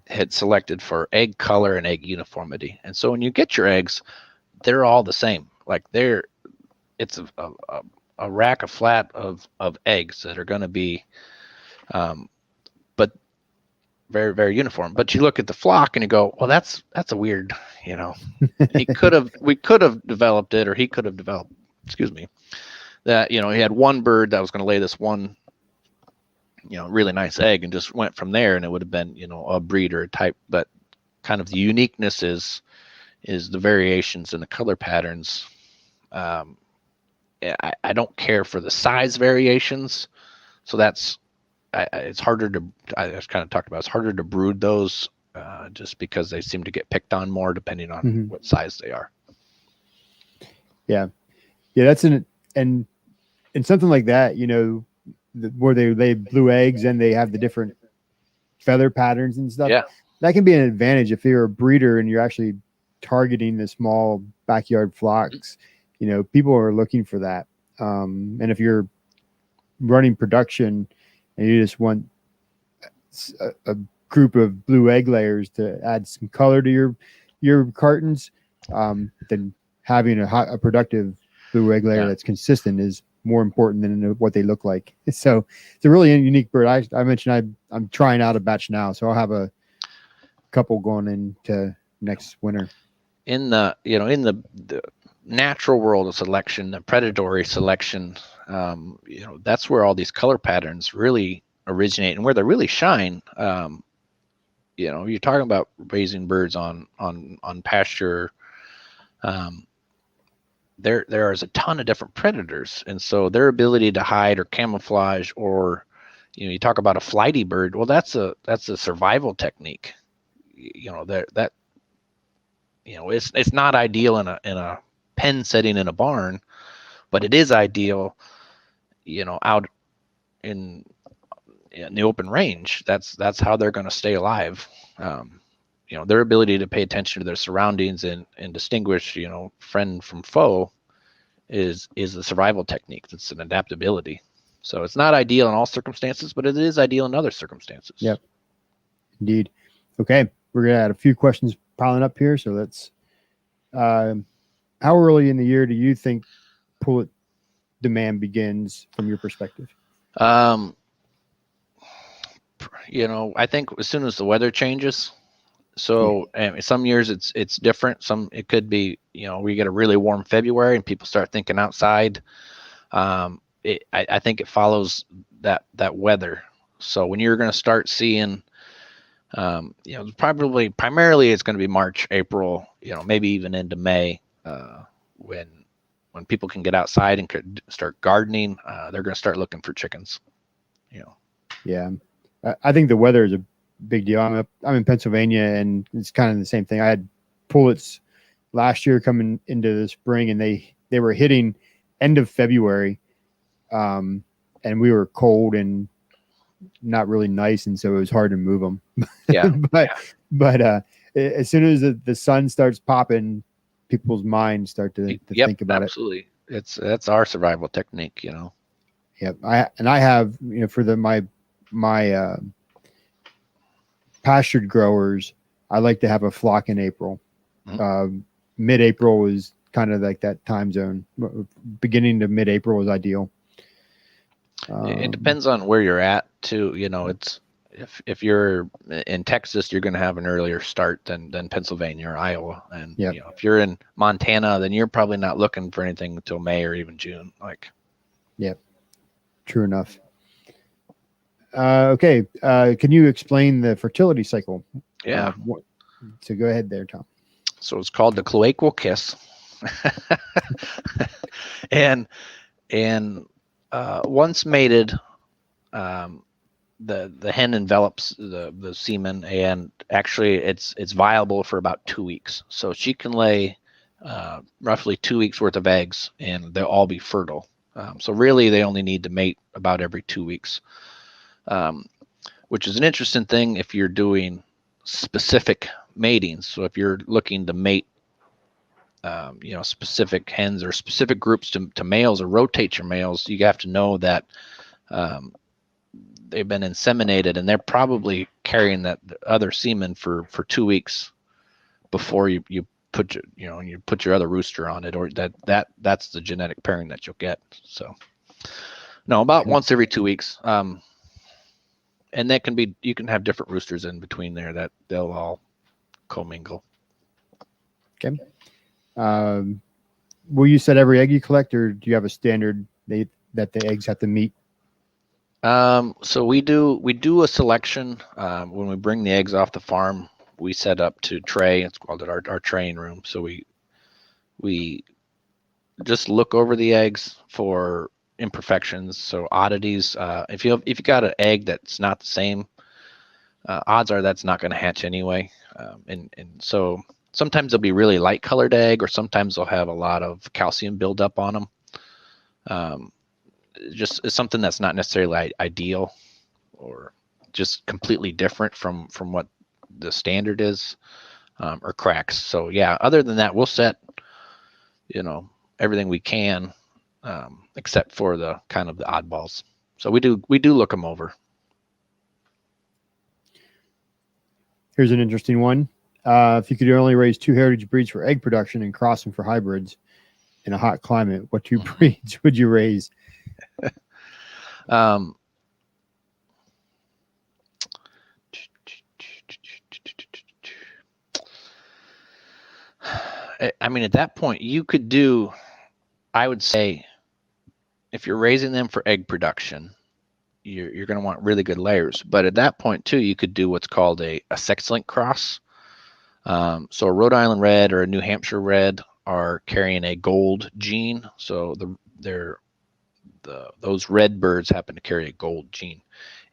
had selected for egg color and egg uniformity. And so when you get your eggs, they're all the same. Like it's a rack of flat of eggs that are going to be, but very, very uniform. But you look at the flock and you go, well, that's a weird, we could have developed it, or he could have developed, that, he had one bird that was going to lay this one, really nice egg, and just went from there, and it would have been, a breeder type. But kind of the uniqueness is the variations in the color patterns. I don't care for the size variations. So it's harder to, I just kind of talked about, it's harder to brood those just because they seem to get picked on more depending on what size they are. Yeah. That's and something like that, where they lay blue eggs and they have the different feather patterns and stuff. Yeah. That can be an advantage if you're a breeder and you're actually targeting the small backyard flocks. People are looking for that. And if you're running production and you just want a group of blue egg layers to add some color to your cartons, then having a productive blue egg layer that's consistent is more important than what they look like. So it's a really unique bird. I mentioned I'm trying out a batch now, so I'll have a couple going into next winter. In the the natural world of selection, the predatory selection, that's where all these color patterns really originate and where they really shine. You're talking about raising birds on pasture. There is a ton of different predators, and so their ability to hide or camouflage, or you talk about a flighty bird. Well, that's a survival technique. It's not ideal in a pen setting in a barn, but it is ideal, out in the open range. That's how they're going to stay alive. Their ability to pay attention to their surroundings and distinguish, friend from foe is a survival technique. It's an adaptability. So it's not ideal in all circumstances, but it is ideal in other circumstances. Yep. Indeed. Okay. We're going to add a few questions piling up here. So let's, how early in the year do you think pullet demand begins from your perspective? I think as soon as the weather changes. So some years it's different. Some it could be, we get a really warm February and people start thinking outside. I think it follows that weather. So when you're going to start seeing, primarily it's going to be March, April, maybe even into May, when people can get outside and could start gardening, they're going to start looking for chickens. Yeah, I think the weather is a big deal. I'm in Pennsylvania, and it's kind of the same thing. I had pullets last year coming into the spring, and they were hitting end of February, and we were cold and not really nice, and so it was hard to move them. Yeah, but as soon as the sun starts popping, people's minds start to think about absolutely. That's our survival technique, Yep. I have, for my pastured growers, I like to have a flock in April. Mm-hmm. Mid-April is kind of like that time zone. Beginning to mid-April is ideal. It depends on where you're at too. It's if you're in Texas, you're going to have an earlier start than Pennsylvania or Iowa, and if you're in Montana, then you're probably not looking for anything until May or even June. Yep, true enough. Okay, can you explain the fertility cycle? Yeah. So go ahead there, Tom. So it's called the cloacal kiss, and once mated, the hen envelops the semen, and actually it's viable for about 2 weeks. So she can lay roughly 2 weeks worth of eggs, and they'll all be fertile. So really, they only need to mate about every 2 weeks, which is an interesting thing if you're doing specific matings. So if you're looking to mate, specific hens or specific groups to males, or rotate your males, you have to know that they've been inseminated, and they're probably carrying that other semen for 2 weeks before you put your other rooster on it, or that's the genetic pairing that you'll get. So no, about once every 2 weeks. And that can be, you can have different roosters in between there that they'll all commingle. Okay. Will you set every egg you collect, or do you have a standard that the eggs have to meet? So we do a selection. When we bring the eggs off the farm, we set up to tray. It's called our traying room. So we just look over the eggs for imperfections, so oddities. If you got an egg that's not the same, odds are that's not going to hatch anyway. And so sometimes they'll be really light colored egg, or sometimes they'll have a lot of calcium buildup on them. Just it's something that's not necessarily ideal, or just completely different from what the standard is, or cracks. So yeah, other than that, we'll set everything we can, except for the kind of the oddballs. So we do look them over. Here's an interesting one. If you could only raise 2 heritage breeds for egg production and cross them for hybrids in a hot climate, what 2 breeds would you raise? I mean, at that point, you could do, I would say, if you're raising them for egg production, you're going to want really good layers. But at that point, too, you could do what's called a sex-linked cross. So a Rhode Island Red or a New Hampshire Red are carrying a gold gene. So those red birds happen to carry a gold gene.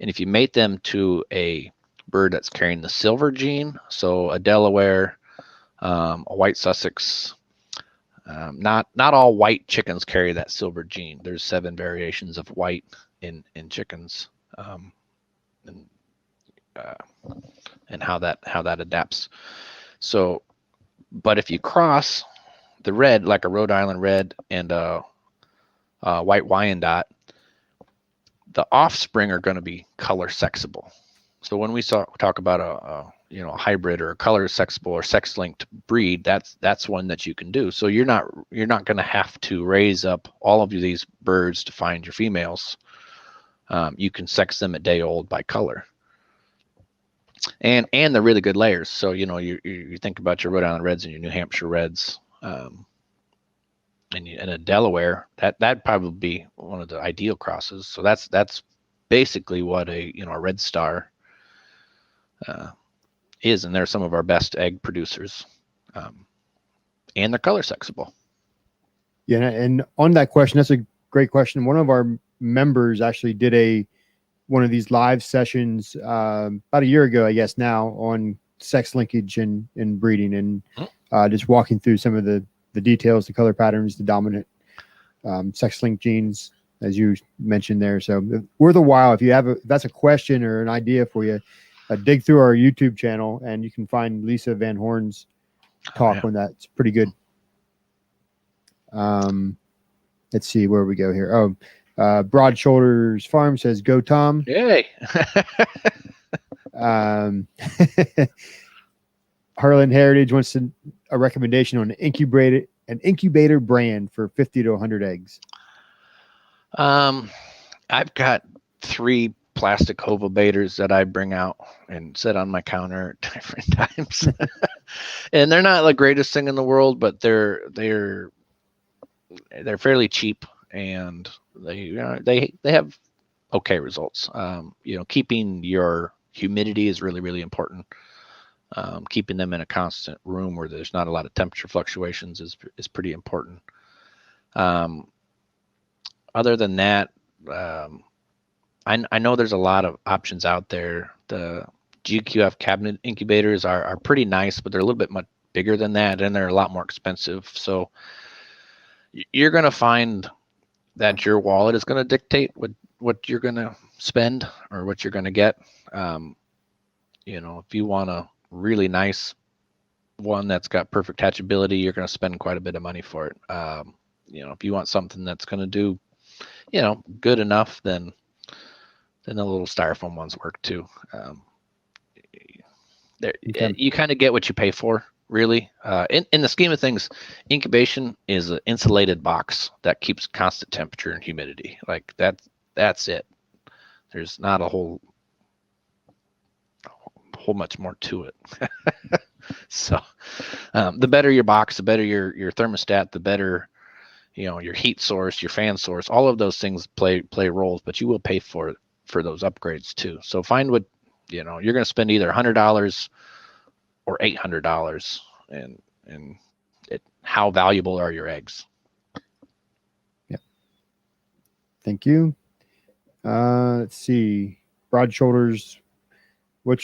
And if you mate them to a bird that's carrying the silver gene, so a Delaware, a white Sussex, not all white chickens carry that silver gene. There's 7 variations of white in chickens, and how that adapts. So, but if you cross the red, like a Rhode Island Red and a white Wyandotte, the offspring are going to be color sexable. So when we talk about a hybrid or a color sexable or sex-linked breed, that's one that you can do. So you're not going to have to raise up all of these birds to find your females. You can sex them at day old by color. and they're really good layers. So you think about your Rhode Island Reds and your New Hampshire Reds, and a Delaware, that'd probably be one of the ideal crosses. So that's basically what a Red Star is, and they're some of our best egg producers, and they're color sexable. Yeah, and on that question, that's a great question. One of our members actually did one of these live sessions about a year ago, I guess now, on sex linkage and breeding, and just walking through some of the details, the color patterns, the dominant sex linked genes, as you mentioned there. So worth a while. If that's a question or an idea for you, dig through our YouTube channel and you can find Lisa Van Horn's talk on that. It's pretty good. Let's see where we go here. Broad Shoulders Farm says, "Go Tom." Yay. Harlan Heritage wants a recommendation on an incubator brand for 50 to 100 eggs. I've got 3 plastic ovobators that I bring out and sit on my counter at different times. And they're not the greatest thing in the world, but they're fairly cheap, and they have okay results. Keeping your humidity is really, really important. Keeping them in a constant room where there's not a lot of temperature fluctuations is pretty important. Other than that, I know there's a lot of options out there. The GQF cabinet incubators are pretty nice, but they're a little bit much bigger than that, and they're a lot more expensive. So you're going to find that your wallet is going to dictate what you're going to spend or what you're going to get. If you want a really nice one that's got perfect hatchability, you're going to spend quite a bit of money for it. If you want something that's going to do, good enough, then the little styrofoam ones work too. You kind of get what you pay for, really. In the scheme of things, incubation is an insulated box that keeps constant temperature and humidity. Like that's it. There's not a whole much more to it. So the better your box, the better your thermostat, the better your heat source, your fan source. All of those things play roles, but you will pay for those upgrades too. So find what you're going to spend, either $100 or $800, and how valuable are your eggs? Yeah. Thank you. Let's see. Broad Shoulders. How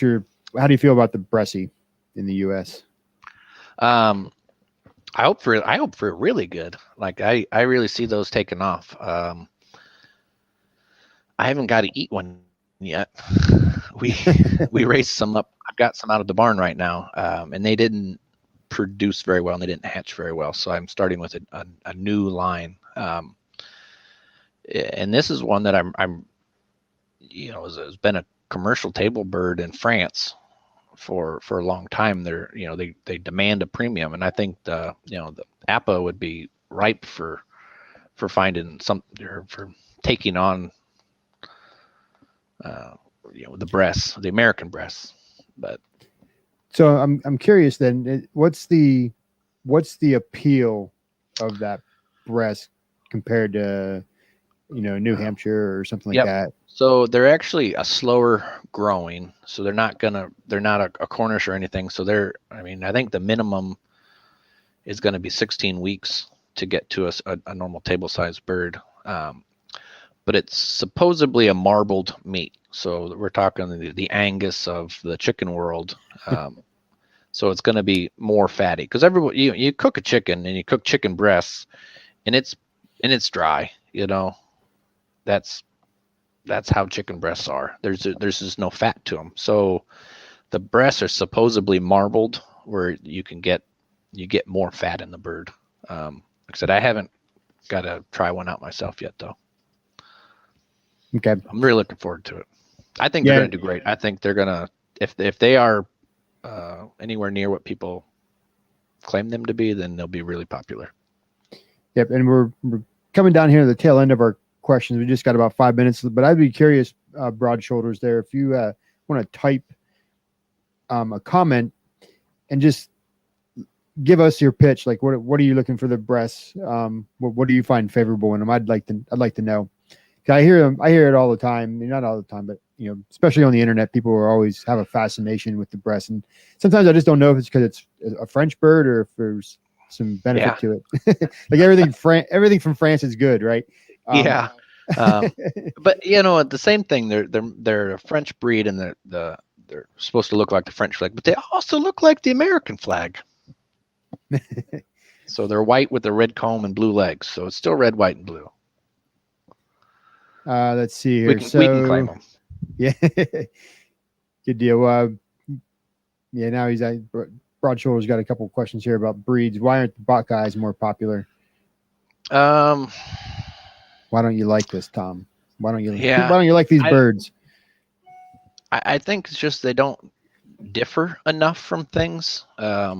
do you feel about the Bressie in the U.S.? I hope for really good. Like I really see those taking off. I haven't got to eat one yet. We raised some up. I've got some out of the barn right now, and they didn't produce very well, and they didn't hatch very well. So I'm starting with a new line. And this is one that I'm has been a commercial table bird in France for a long time. They demand a premium, and I think the APPPA would be ripe for finding for taking on the breasts, the American breasts. But so I'm curious then, what's the appeal of that breast compared to New Hampshire or something like that? So they're actually a slower growing, so they're not a Cornish or anything. So I think the minimum is going to be 16 weeks to get to a normal table sized bird. But it's supposedly a marbled meat. So we're talking the Angus of the chicken world. So it's going to be more fatty, because you cook a chicken and you cook chicken breasts, and it's dry. That's how chicken breasts are. There's just no fat to them. So the breasts are supposedly marbled, where you get more fat in the bird. Like I said, I haven't got to try one out myself yet, though. Okay. I'm really looking forward to it. I think they're going to do great. I think they're going to, if they are anywhere near what people claim them to be, then they'll be really popular. Yep. And we're coming down here to the tail end of our questions. We just got about 5 minutes, but I'd be curious, Broad Shoulders there, if you want to type a comment and just give us your pitch. Like, what are you looking for the breasts? What do you find favorable in them? I'd like to know. I hear them. I hear it all the time. Not all the time, but especially on the internet, people are always have a fascination with the breast, and sometimes I just don't know if it's because it's a French bird or if there's some benefit to it. Like everything from France is good, right? Yeah. But the same thing. They're a French breed, and they're supposed to look like the French flag, but they also look like the American flag. So they're white with a red comb and blue legs. So it's still red, white, and blue. Let's see here. We can claim them. Yeah, good deal. Yeah, now he's at Broad Shoulders. Got a couple of questions here about breeds. Why aren't the Buckeyes more popular? Why don't you like this, Tom? Why don't you like these birds? I think it's just they don't differ enough from things. They're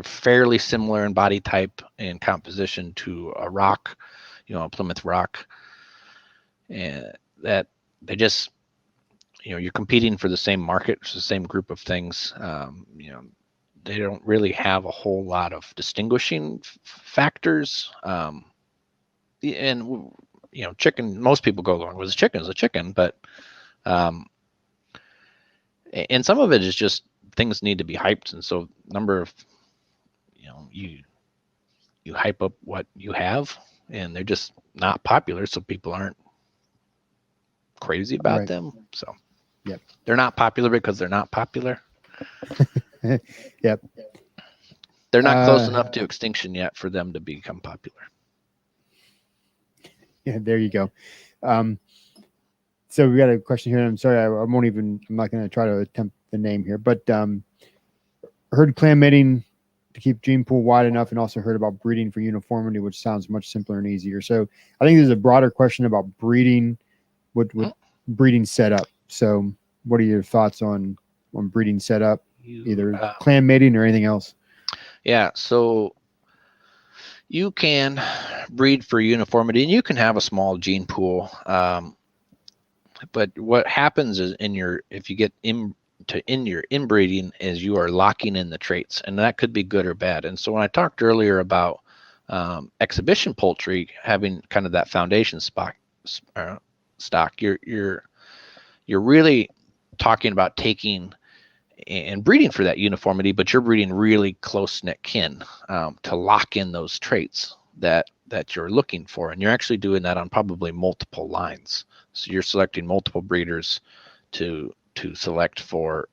fairly similar in body type and composition to a rock, a Plymouth Rock, and that they just, you're competing for the same market, the same group of things. They don't really have a whole lot of distinguishing factors. Chicken, most people go along with a chicken is a chicken, but and some of it is just things need to be hyped, and so number of you hype up what you have, and they're just not popular, so people aren't crazy about them. So they're not popular because they're not popular. Yep. They're not close enough to extinction yet for them to become popular. Yeah, there you go. So we got a question here. I'm sorry, I'm not going to try to attempt the name here, but heard clam mating to keep gene pool wide enough, and also heard about breeding for uniformity, which sounds much simpler and easier. So I think there's a broader question about breeding, with breeding setup. So what are your thoughts on breeding setup, either clam mating or anything else? Yeah, so you can breed for uniformity, and you can have a small gene pool. But what happens is if you get in your inbreeding is you are locking in the traits, and that could be good or bad. And so when I talked earlier about exhibition poultry having kind of that foundation stock, you're really talking about taking and breeding for that uniformity, but you're breeding really close-knit kin to lock in those traits that you're looking for, and you're actually doing that on probably multiple lines. So you're selecting multiple breeders to select for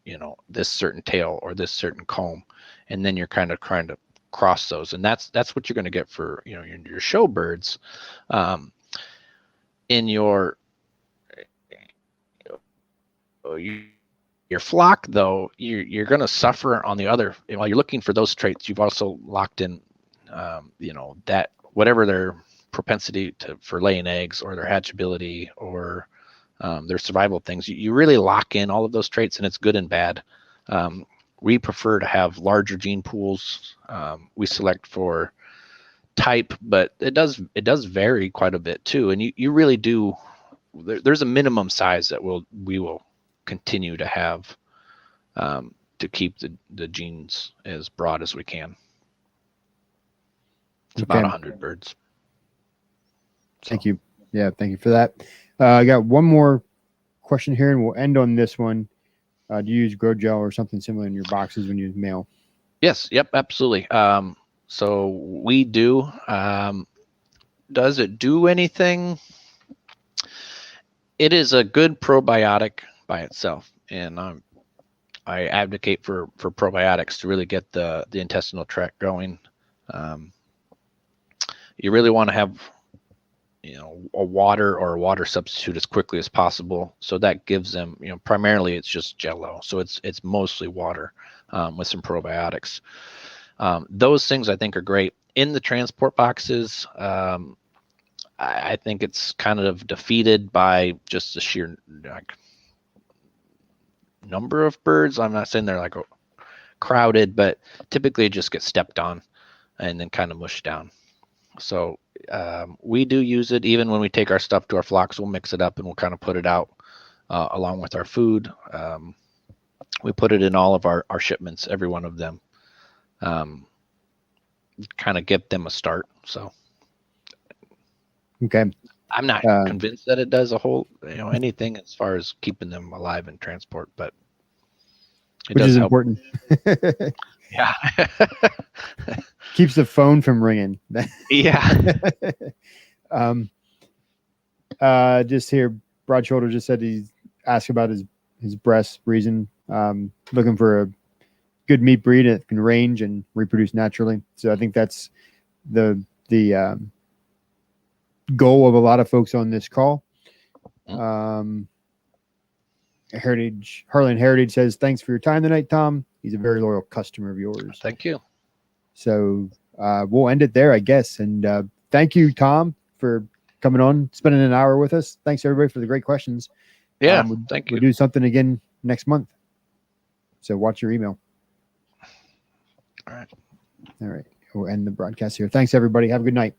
this certain tail or this certain comb, and then you're kind of trying to cross those, and that's what you're going to get for your show birds. In your flock, though, you're going to suffer on the other. While you're looking for those traits, you've also locked in that whatever their propensity for laying eggs or their hatchability or their survival things, you really lock in all of those traits, and it's good and bad. We prefer to have larger gene pools. We select for type, but it does vary quite a bit too, and you really do. There's a minimum size that we will continue to have to keep the genes as broad as we can. It's about 100 birds. Thank you. Yeah, thank you for that. I got one more question here, and we'll end on this one. Do you use grow gel or something similar in your boxes when you mail? Yes. Yep. Absolutely. So we do. Does it do anything? It is a good probiotic by itself, and I advocate for probiotics to really get the intestinal tract going. You really want to have a water or a water substitute as quickly as possible, so that gives them primarily it's just Jello, so it's mostly water with some probiotics. Those things I think are great in the transport boxes. I think it's kind of defeated by just the sheer number of birds. I'm not saying they're crowded, but typically it just gets stepped on and then kind of mushed down. So we do use it even when we take our stuff to our flocks. We'll mix it up and we'll kind of put it out along with our food. We put it in all of our shipments, every one of them, kind of get them a start. So Okay. I'm not convinced that it does anything as far as keeping them alive in transport, but it which does is help. important. Yeah. Keeps the phone from ringing. Yeah. Just here, Broad Shoulder just said he's asked about his breast reason. Looking for a good meat breed that can range and reproduce naturally. So I think that's the goal of a lot of folks on this call. Harlan Heritage says, thanks for your time tonight, Tom. He's a very loyal customer of yours. Thank you. So we'll end it there, I guess. And thank you, Tom, for coming on, spending an hour with us. Thanks, everybody, for the great questions. Yeah, thank you. We'll do something again next month. So watch your email. All right. All right. We'll end the broadcast here. Thanks, everybody. Have a good night.